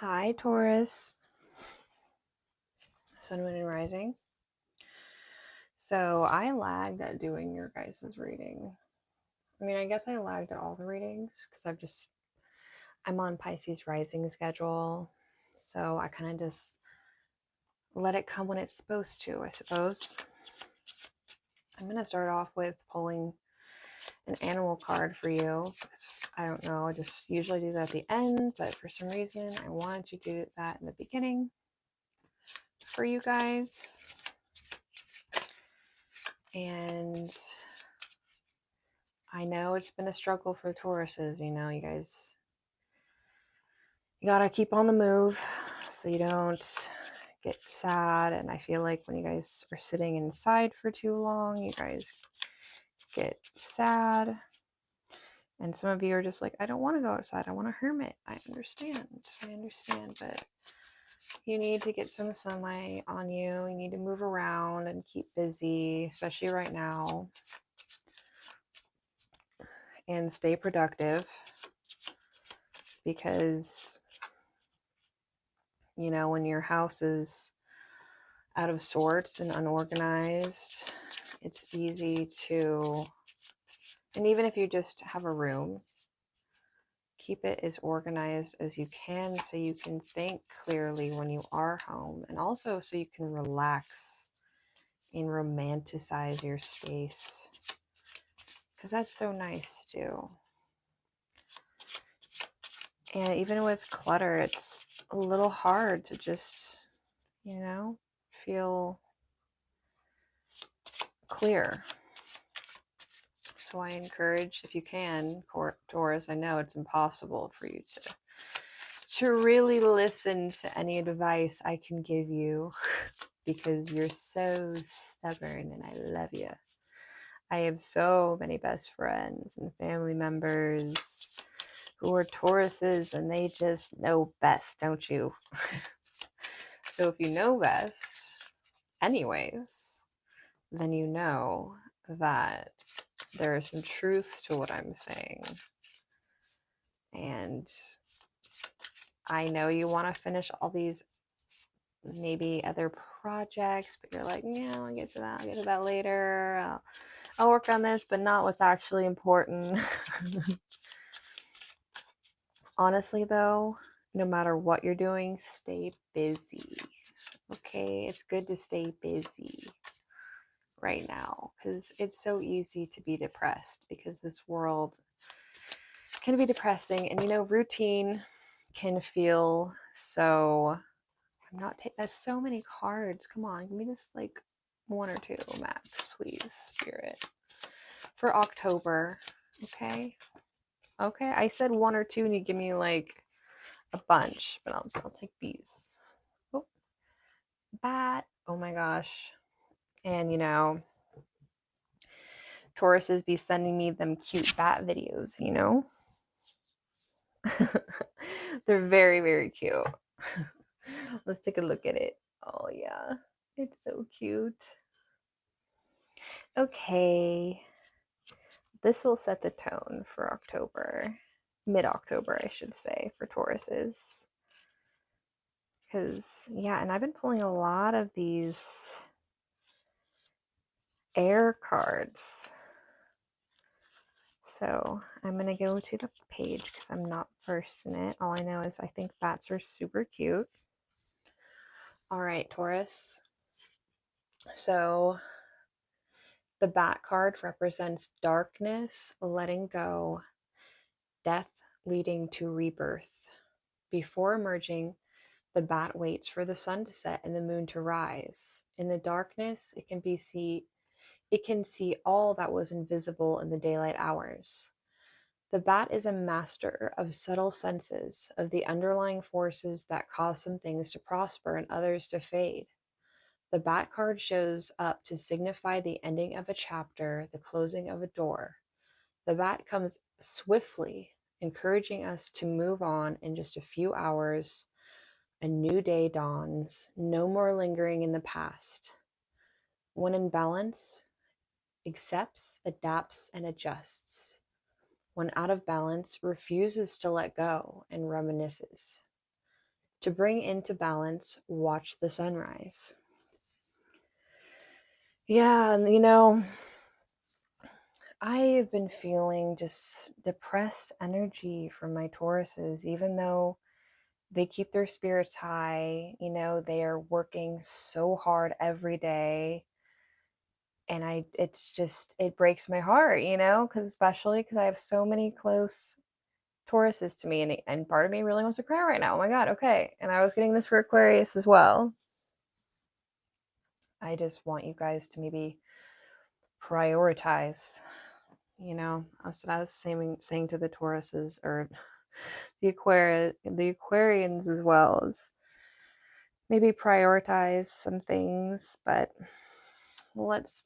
Hi, Taurus, Sun, Moon, and Rising. So I lagged at doing your guys' reading. I mean, I guess I lagged at all the readings because I'm on Pisces rising schedule. So I kind of just let it come when it's supposed to, I suppose. I'm going to start off with pulling an animal card for you. I don't know, I just usually do that at the end, but for some reason I wanted to do that in the beginning for you guys. And I know it's been a struggle for Tauruses, you guys, you gotta keep on the move so you don't get sad. And I feel like when you guys are sitting inside for too long, you guys get sad. And some of you are just like, I don't want to go outside. I want to hermit. I understand, but you need to get some sunlight on you. You need to move around and keep busy, especially right now, and stay productive because when your house is out of sorts and unorganized, it's easy to, and even if you just have a room, keep it as organized as you can so you can think clearly when you are home, and also so you can relax and romanticize your space, because that's so nice to do. And even with clutter, it's a little hard to just, feel clear. So I encourage, if you can, Taurus, I know it's impossible for you to really listen to any advice I can give you because you're so stubborn and I love you. I have so many best friends and family members who are Tauruses and they just know best, don't you? So if you know best, anyways, then you know that there is some truth to what I'm saying. And I know you want to finish all these maybe other projects, but you're like, yeah, I'll get to that later. I'll work on this, but not what's actually important. Honestly, though, no matter what you're doing, stay busy. Okay? It's good to stay busy right now because it's so easy to be depressed because this world can be depressing. And, routine can feel so... I'm not that's so many cards. Come on, give me just like one or two max, please, Spirit. For October, okay? Okay, I said one or two and you give me like a bunch, but I'll take these. Oh, bat. Oh my gosh. And Tauruses be sending me them cute bat videos, They're very, very cute. Let's take a look at it. Oh yeah, it's so cute. Okay, this will set the tone for October, mid-October, I should say, for Tauruses. Because, yeah, and I've been pulling a lot of these air cards. So I'm going to go to the page because I'm not versed in it. All I know is I think bats are super cute. All right, Taurus. So the bat card represents darkness, letting go, death leading to rebirth. Before emerging, the bat waits for the sun to set and the moon to rise. In the darkness, it can see all that was invisible in the daylight hours. The bat is a master of subtle senses, of the underlying forces that cause some things to prosper and others to fade. The bat card shows up to signify the ending of a chapter, the closing of a door. The bat comes swiftly, encouraging us to move on. In just a few hours, a new day dawns, no more lingering in the past. When in balance, accepts, adapts, and adjusts. When out of balance, refuses to let go and reminisces. To bring into balance, watch the sunrise. Yeah, and I have been feeling just depressed energy from my Tauruses, even though they keep their spirits high. They are working so hard every day. And it breaks my heart, especially because I have so many close Tauruses to me, and part of me really wants to cry right now. Oh my God. Okay. And I was getting this for Aquarius as well. I just want you guys to maybe prioritize. I was saying to the Tauruses, or the Aquarians as well, as maybe prioritize some things. But let's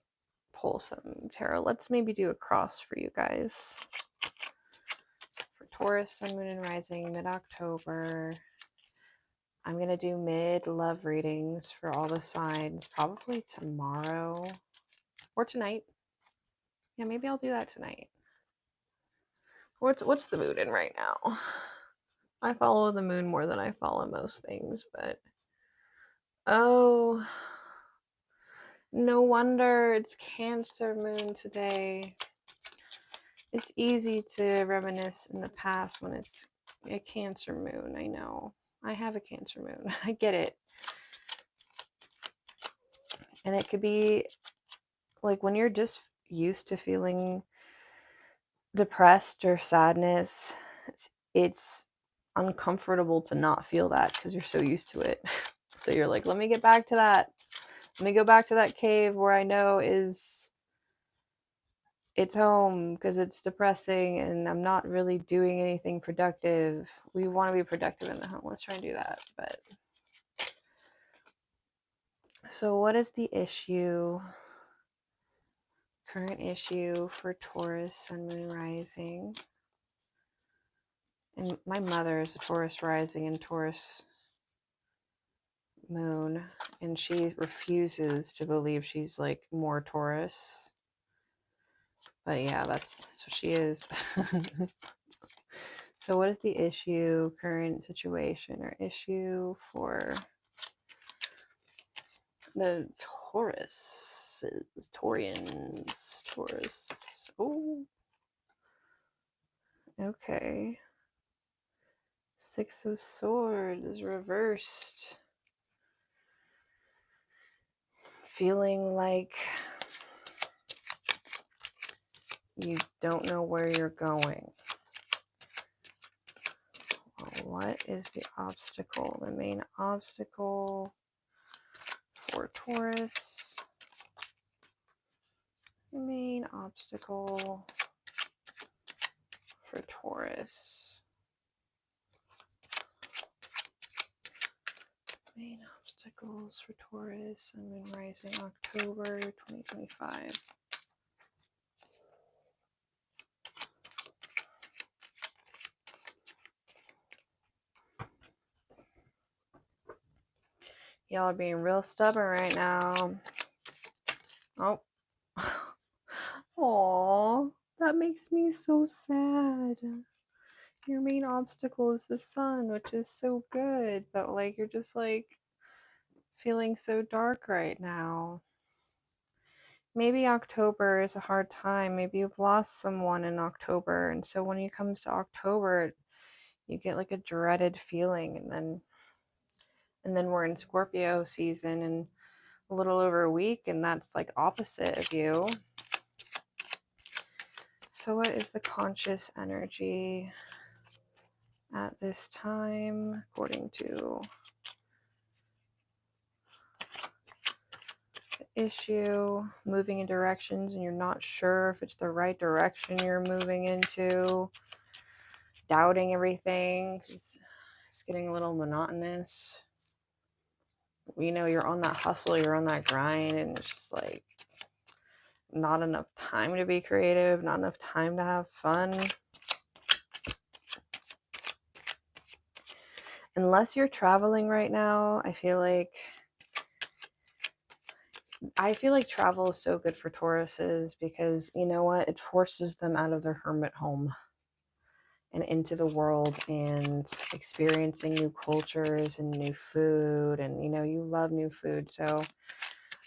pull some tarot. Let's maybe do a cross for you guys. For Taurus, Sun, Moon, and Rising, mid-October. I'm going to do mid-love readings for all the signs, probably tomorrow or tonight. Yeah, maybe I'll do that tonight. What's the moon in right now? I follow the moon more than I follow most things, but oh, no wonder it's Cancer moon today. It's easy to reminisce in the past when it's a Cancer moon. I know. I have a Cancer moon. I get it. And it could be like when you're just used to feeling depressed or sadness, it's uncomfortable to not feel that because you're so used to it. So you're like, let me get back to that. Let me go back to that cave where I know it's home, because it's depressing and I'm not really doing anything productive. We want to be productive in the home. Let's try and do that. But so what is the issue? Current issue for Taurus, Sun, Moon, Rising. And my mother is a Taurus rising and Taurus moon, and she refuses to believe she's like more Taurus. But yeah, that's what she is. So what is the issue, current situation, or issue for the Taurians? Taurus. Oh, okay. Six of Swords reversed. Feeling like you don't know where you're going. What is the obstacle? The main obstacle for Taurus. The main obstacle for Taurus. Main obstacles for Taurus, Sun, Moon, Rising, October 2025. Y'all are being real stubborn right now. Oh. Aww, that makes me so sad. Your main obstacle is the sun, which is so good, but like you're just like feeling so dark right now. Maybe October is a hard time. Maybe you've lost someone in October, and so when it comes to October, you get like a dreaded feeling, and then we're in Scorpio season in a little over a week, and that's like opposite of you. So what is the conscious energy at this time, according to the issue? Moving in directions and you're not sure if it's the right direction you're moving into. Doubting everything. It's getting a little monotonous. You're on that hustle, you're on that grind, and it's just like not enough time to be creative, not enough time to have fun. Unless you're traveling right now, I feel like travel is so good for Tauruses, because you know what? It forces them out of their hermit home. and into the world and experiencing new cultures and new food. And, you know, you love new food. So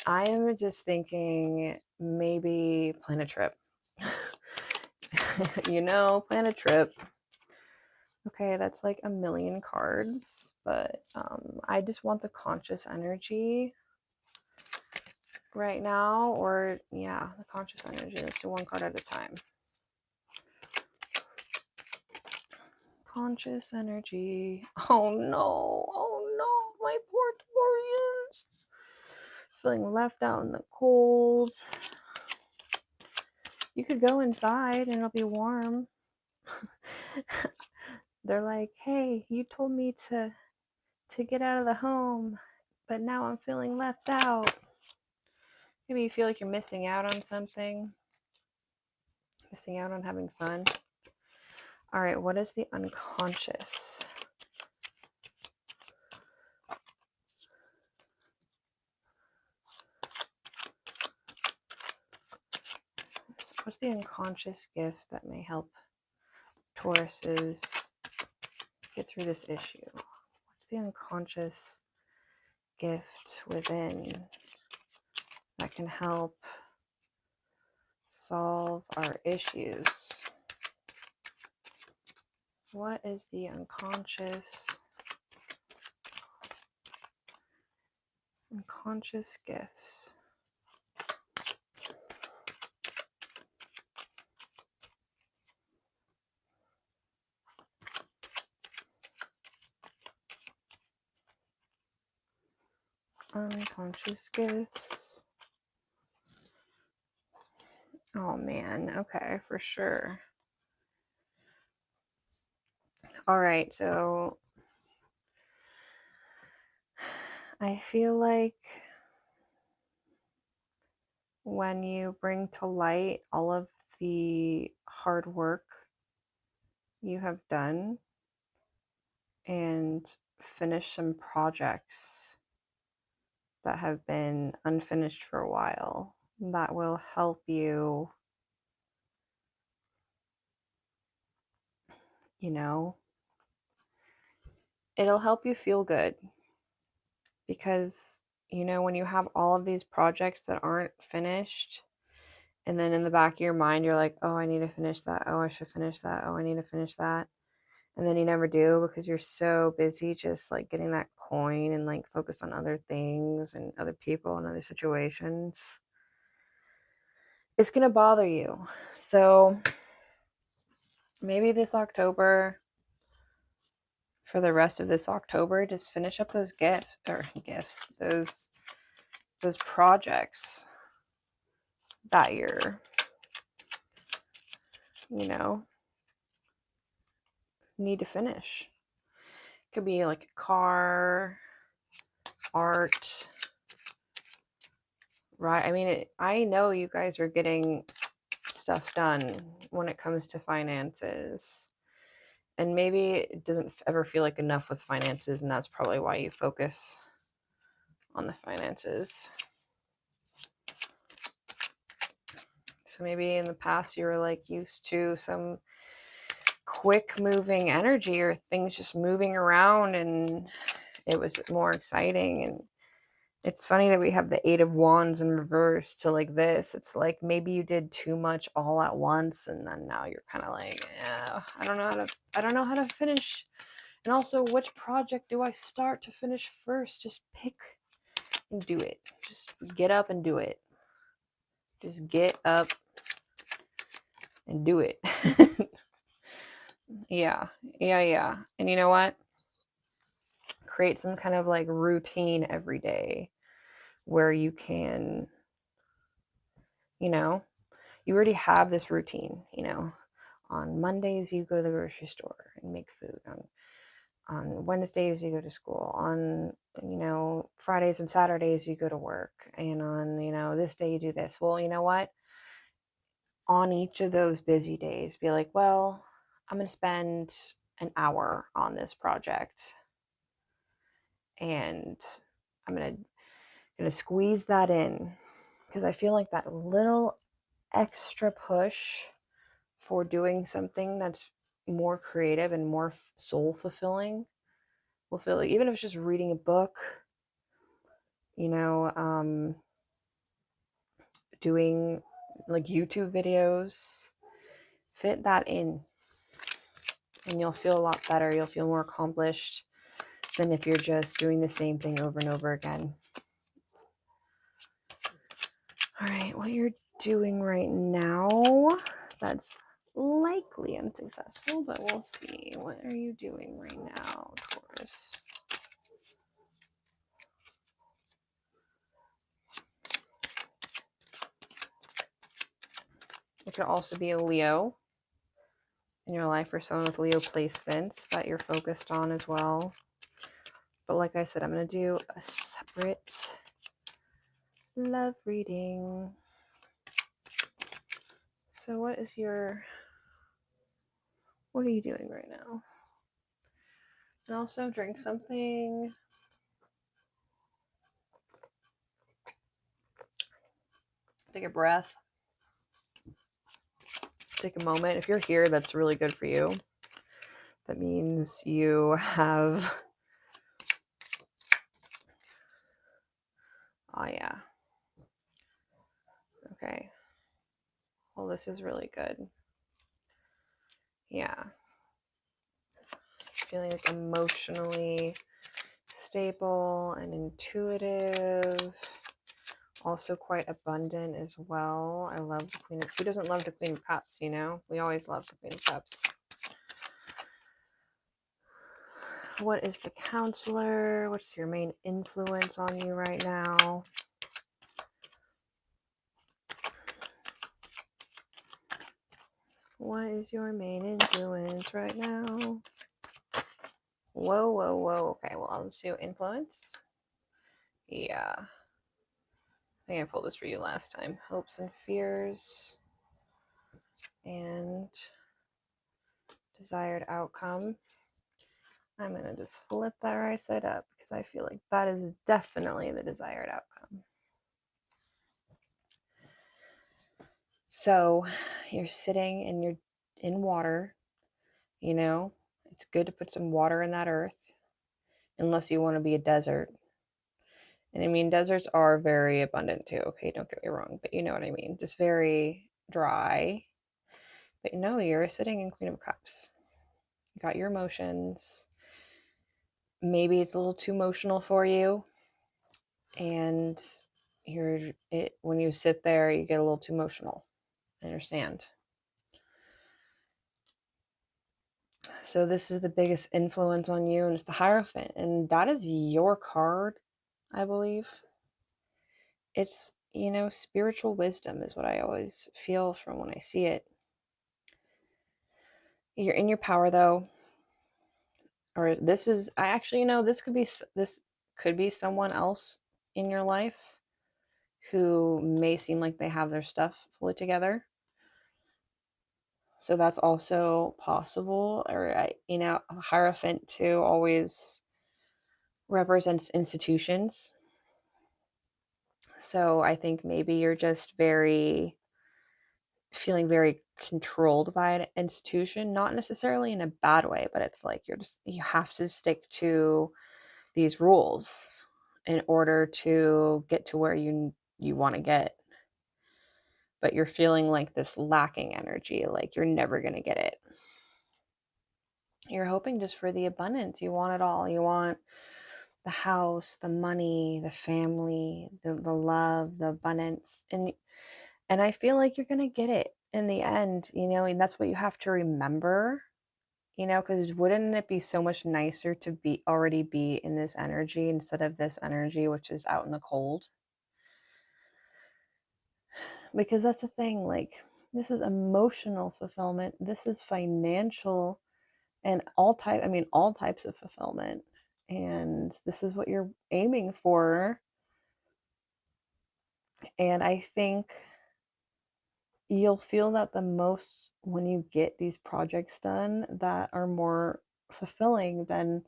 I am just thinking maybe plan a trip. You know, plan a trip. Okay, that's like a million cards, but I just want the conscious energy right now, or yeah, the conscious energy. Let's do one card at a time. Conscious energy. Oh no, my poor Taurians. Feeling left out in the cold. You could go inside and it'll be warm. They're like, hey, you told me to get out of the home, but now I'm feeling left out. Maybe you feel like you're missing out on something, missing out on having fun. All right, what is the unconscious? What's the unconscious gift that may help Tauruses get through this issue? What's the unconscious gift within that can help solve our issues? What is the unconscious gifts? Unconscious gifts. Oh man, okay, for sure. All right, so I feel like when you bring to light all of the hard work you have done and finish some projects that have been unfinished for a while, that will help you, you know, it'll help you feel good. Because, you know, when you have all of these projects that aren't finished, and then in the back of your mind, you're like, oh, I need to finish that. Oh, I should finish that. Oh, I need to finish that. And then you never do because you're so busy just like getting that coin and like focused on other things and other people and other situations. It's going to bother you. So maybe this October, for the rest of this October, just finish up those gifts, those projects that you're, you know, need to finish. It could be like a car, art, right? I mean, I know you guys are getting stuff done when it comes to finances. And maybe it doesn't ever feel like enough with finances, and that's probably why you focus on the finances. So maybe in the past you were like used to some quick moving energy or things just moving around and it was more exciting. And it's funny that we have the 8 of Wands in reverse to like this. It's like maybe you did too much all at once, and then now you're kind of like, yeah, I don't know how to finish. And also, which project do I start to finish first? Just pick and do it. Just get up and do it. Just get up and do it. Yeah. And you know what? Create some kind of like routine every day where you can, you know, you already have this routine, you know. On Mondays, you go to the grocery store and make food. On Wednesdays, you go to school. On, you know, Fridays and Saturdays, you go to work. And on, you know, this day, you do this. Well, you know what? On each of those busy days, be like, well, I'm going to spend an hour on this project. And I'm going to squeeze that in because I feel like that little extra push for doing something that's, more creative and more soul fulfilling will feel like, even if it's just reading a book, you know, doing like YouTube videos, fit that in and you'll feel a lot better. You'll feel more accomplished than if you're just doing the same thing over and over again. All right, what you're doing right now, that's likely unsuccessful, but we'll see. What are you doing right now, Taurus? It could also be a Leo in your life or someone with Leo placements that you're focused on as well. But like I said, I'm going to do a separate love reading. So what are you doing right now? And also drink something. Take a breath. Take a moment. If you're here, that's really good for you. That means you have... Oh, yeah. Okay. Well, this is really good. Yeah. Feeling like emotionally stable and intuitive. Also quite abundant as well. I love the Queen of... Who doesn't love the Queen of Cups, you know? We always love the Queen of Cups. What is the Counselor? What's your main influence on you right now? What is your main influence right now? Whoa, whoa, whoa. Okay, well, let's do influence. Yeah. I think I pulled this for you last time. Hopes and fears. And desired outcome. I'm going to just flip that right side up because I feel like that is definitely the desired outcome. So you're sitting and you're in water, you know, it's good to put some water in that earth unless you want to be a desert. And I mean, deserts are very abundant too. Okay, don't get me wrong, but you know what I mean. Just very dry. But no, you're sitting in Queen of Cups. You got your emotions. Maybe it's a little too emotional for you. And when you sit there, you get a little too emotional. I understand. So this is the biggest influence on you, and it's the Hierophant. And that is your card, I believe. It's, you know, spiritual wisdom is what I always feel from when I see it. You're in your power, though. Or this is, I actually, you know, this could be someone else in your life who may seem like they have their stuff fully together. So that's also possible. Or, you know, a Hierophant too always represents institutions. So I think maybe you're just feeling very controlled by an institution, not necessarily in a bad way, but it's like you have to stick to these rules in order to get to where you want to get. But you're feeling like this lacking energy, like you're never going to get it. You're hoping just for the abundance. You want it all. You want the house, the money, the family, the love, the abundance. And I feel like you're going to get it in the end, you know, and that's what you have to remember, you know, because wouldn't it be so much nicer to already be in this energy instead of this energy, which is out in the cold? Because that's the thing, like, this is emotional fulfillment. This is financial and all types of fulfillment. And this is what you're aiming for. And I think you'll feel that the most when you get these projects done that are more fulfilling than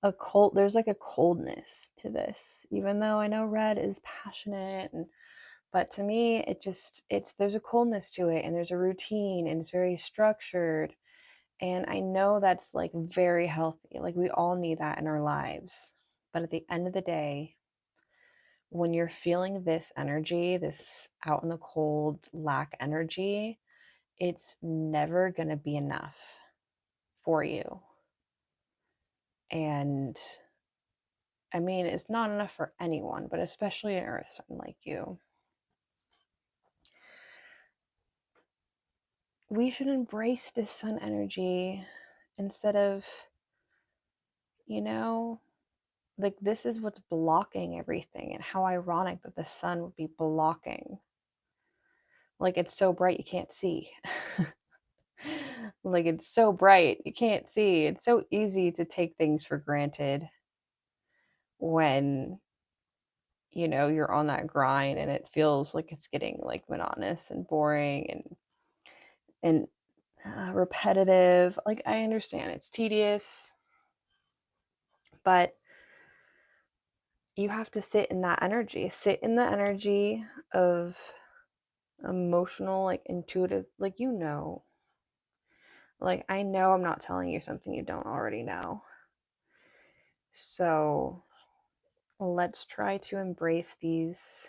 there's like a coldness to this, even though I know red is passionate, but to me there's a coldness to it, and there's a routine, and it's very structured, And I know that's like very healthy. Like we all need that in our lives. But at the end of the day, when you're feeling this energy, this out in the cold lack energy, it's never going to be enough for you. And I mean, it's not enough for anyone, but especially an earth sign like you. We should embrace this sun energy instead of, you know, like this is what's blocking everything. And how ironic that the sun would be blocking. Like it's so bright you can't see. Like it's so bright you can't see. It's so easy to take things for granted when you're on that grind and it feels like it's getting like monotonous and boring and repetitive. Like I understand it's tedious, but you have to sit in that energy. Sit in the energy of emotional, like intuitive, like like I know I'm not telling you something you don't already know. So let's try to embrace these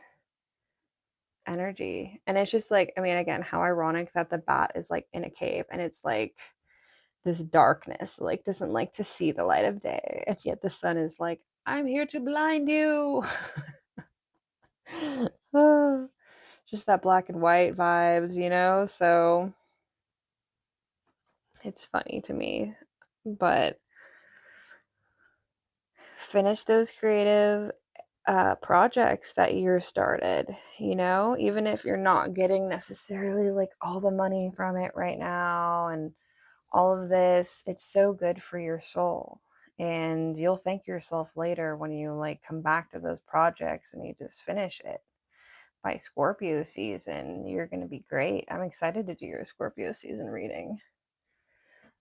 energy. And it's just like, I mean, again, how ironic that the bat is like in a cave and it's like this darkness, like doesn't like to see the light of day. And yet the sun is like, I'm here to blind you. Just that black and white vibes. So it's funny to me. But finish those creative projects that you're started, even if you're not getting necessarily like all the money from it right now and all of this, it's so good for your soul. And you'll thank yourself later when you like come back to those projects and you just finish it. By Scorpio season, you're going to be great. I'm excited to do your Scorpio season reading.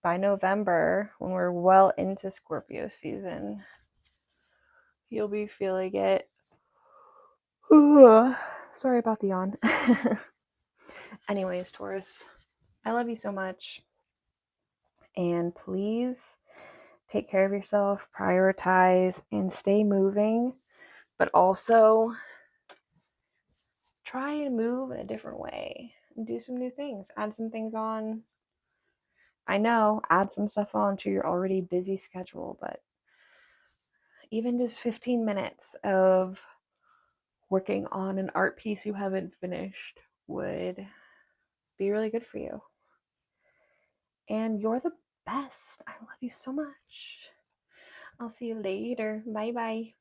By November, when we're well into Scorpio season, you'll be feeling it. Sorry about the yawn. Anyways, Taurus, I love you so much. And please take care of yourself, prioritize, and stay moving. But also try and move in a different way and do some new things. Add some things on. I know, add some stuff on to your already busy schedule, but even just 15 minutes of working on an art piece you haven't finished would be really good for you. And you're the best. I love you so much. I'll see you later. Bye bye.